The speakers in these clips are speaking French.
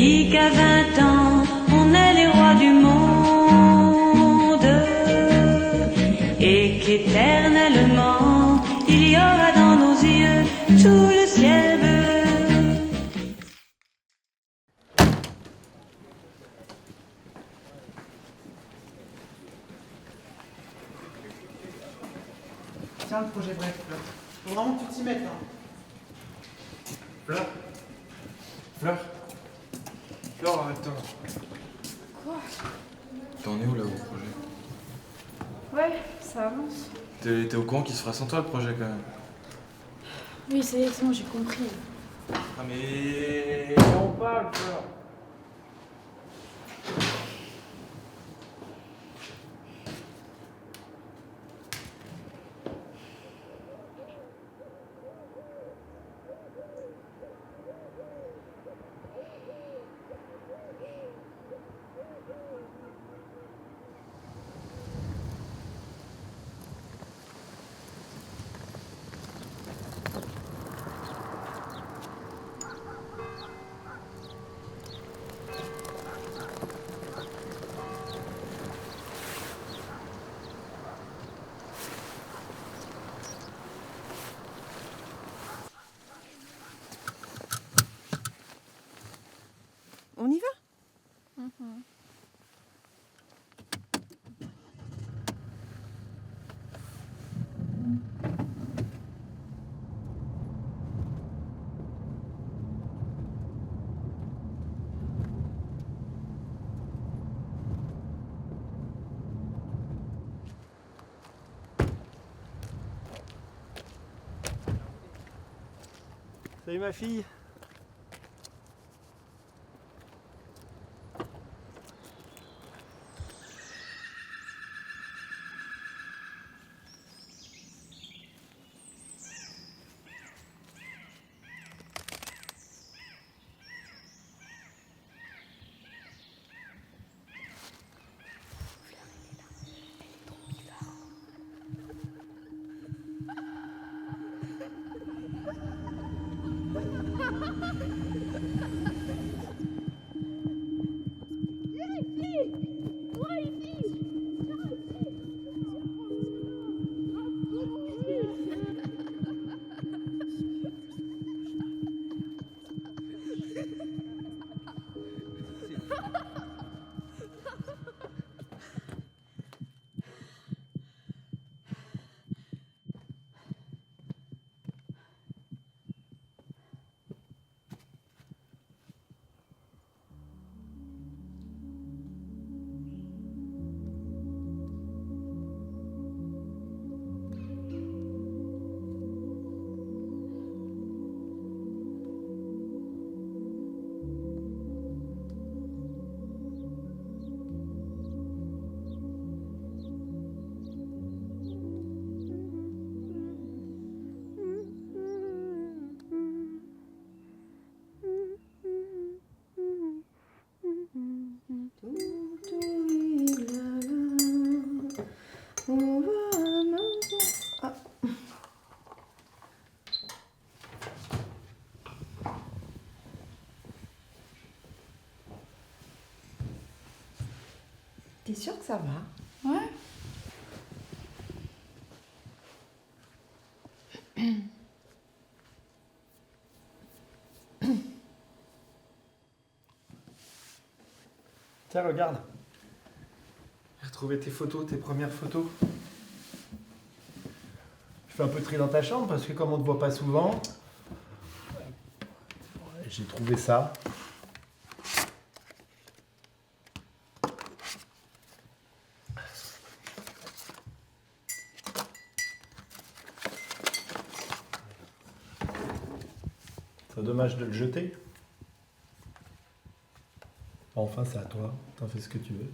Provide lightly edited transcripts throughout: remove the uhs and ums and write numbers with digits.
dit qu'à 20 ans, on est les rois du monde et qu'éternellement, il y aura dans nos yeux tout le ciel bleu. Tiens le projet bref, Fleur. Faut vraiment que tu t'y mettes, hein. Fleur Fleur Fleur, arrête-toi. Quoi? T'en es où là au projet? Ouais, ça avance. T'es au courant qu'il se fera sans toi le projet quand même? Oui, ça y est, c'est bon, j'ai compris. Ah mais... on parle, Fleur. On y va? Salut ma fille. T'es sûre que ça va? Ouais. Tiens, regarde. J'ai retrouvé tes photos, tes premières photos. Je fais un peu de tri dans ta chambre parce que comme on ne te voit pas souvent, j'ai trouvé ça. C'est dommage de le jeter. Enfin, c'est à toi. T'en fais ce que tu veux.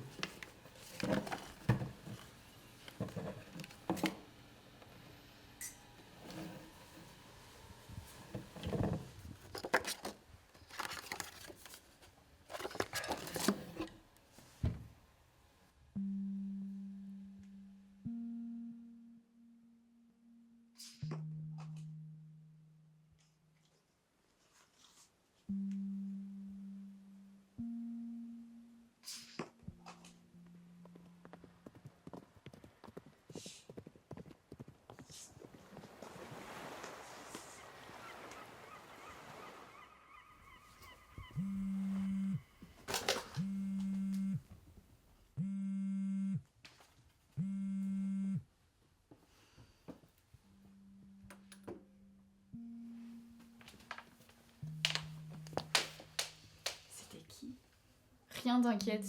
rien, t'inquiète.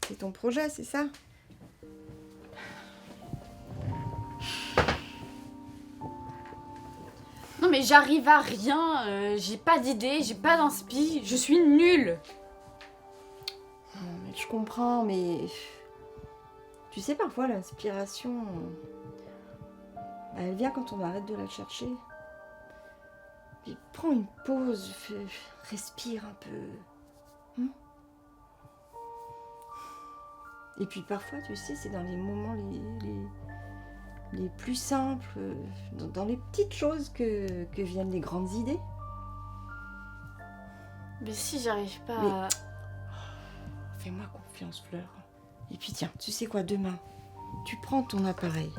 C'est ton projet, c'est ça? Non mais j'arrive à rien, j'ai pas d'idée, j'ai pas d'inspi, je suis nulle. Non, mais je comprends, mais... Tu sais, parfois, l'inspiration... elle vient quand on arrête de la chercher. Puis prends une pause, respire un peu. Et puis parfois, tu sais, c'est dans les moments les plus simples, dans les petites choses que viennent les grandes idées. Mais si j'arrive pas Mais- à... Fais-moi confiance, Fleur. Et puis tiens, tu sais quoi, demain, tu prends ton appareil.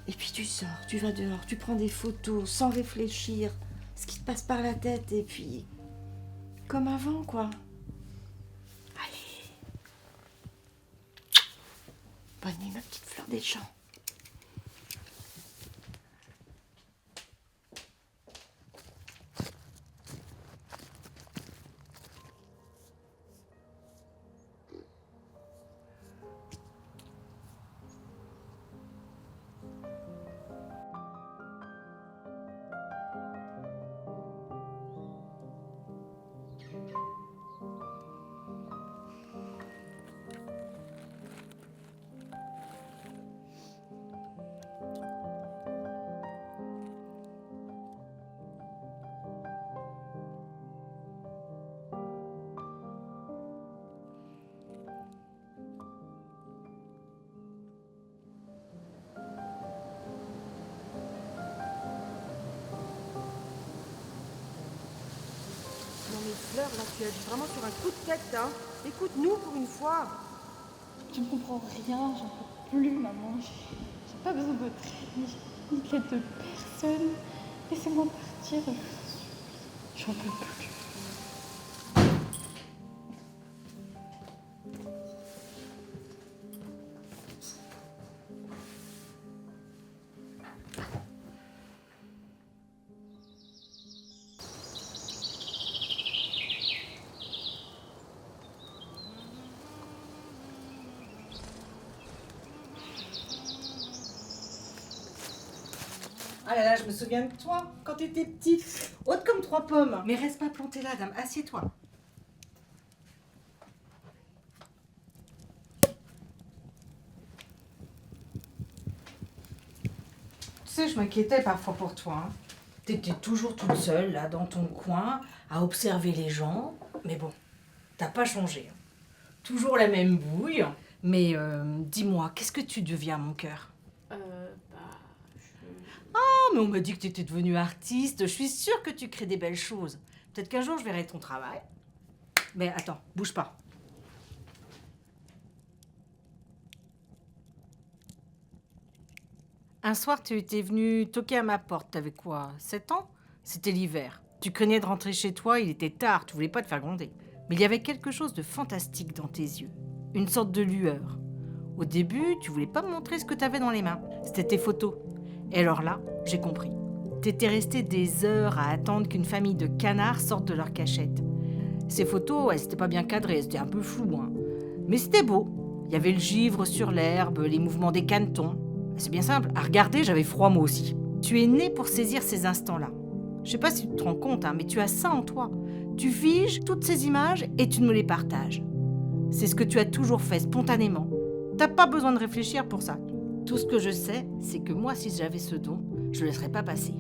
Et puis tu sors, tu vas dehors, tu prends des photos sans réfléchir, ce qui te passe par la tête, et puis... comme avant, quoi. Allez. Bonne nuit, ma petite Fleur des champs. Non mais Fleur, là tu agis vraiment sur un coup de tête, hein. Écoute-nous pour une fois. Je ne comprends rien, j'en peux plus, maman. J'ai pas besoin de votre aide, ni de l'aide de personne. Laissez-moi partir. J'en peux plus. Ah là là, je me souviens de toi, quand t'étais petite, haute comme 3 pommes. Mais reste pas plantée là, dame, assieds-toi. Tu sais, je m'inquiétais parfois pour toi. Hein. T'étais toujours toute seule, là, dans ton coin, à observer les gens. Mais bon, t'as pas changé. Hein. Toujours la même bouille. Mais dis-moi, qu'est-ce que tu deviens, mon cœur? Mais on m'a dit que tu étais devenue artiste. Je suis sûre que tu crées des belles choses. Peut-être qu'un jour, je verrai ton travail. Mais attends, bouge pas. Un soir, tu étais venue toquer à ma porte. T'avais quoi, 7 ans? C'était l'hiver. Tu craignais de rentrer chez toi, il était tard, tu voulais pas te faire gronder. Mais il y avait quelque chose de fantastique dans tes yeux. Une sorte de lueur. Au début, tu voulais pas me montrer ce que t'avais dans les mains. C'était tes photos. Et alors là, j'ai compris. T'étais resté des heures à attendre qu'une famille de canards sorte de leur cachette. Ces photos, elles étaient pas bien cadrées, c'était un peu flou, hein. Mais c'était beau. Il y avait le givre sur l'herbe, les mouvements des canetons. C'est bien simple, à regarder, j'avais froid moi aussi. Tu es né pour saisir ces instants-là. Je sais pas si tu te rends compte, hein, mais tu as ça en toi. Tu figes toutes ces images et tu me les partages. C'est ce que tu as toujours fait, spontanément. T'as pas besoin de réfléchir pour ça. Tout ce que je sais, c'est que moi, si j'avais ce don, je ne le laisserais pas passer.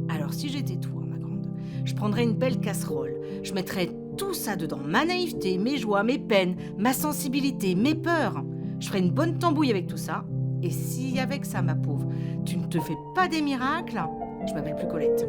Alors, si j'étais toi, ma grande, je prendrais une belle casserole, je mettrais tout ça dedans, ma naïveté, mes joies, mes peines, ma sensibilité, mes peurs. Je ferais une bonne tambouille avec tout ça, et si avec ça, ma pauvre, tu ne te fais pas des miracles, je m'appelle plus Colette.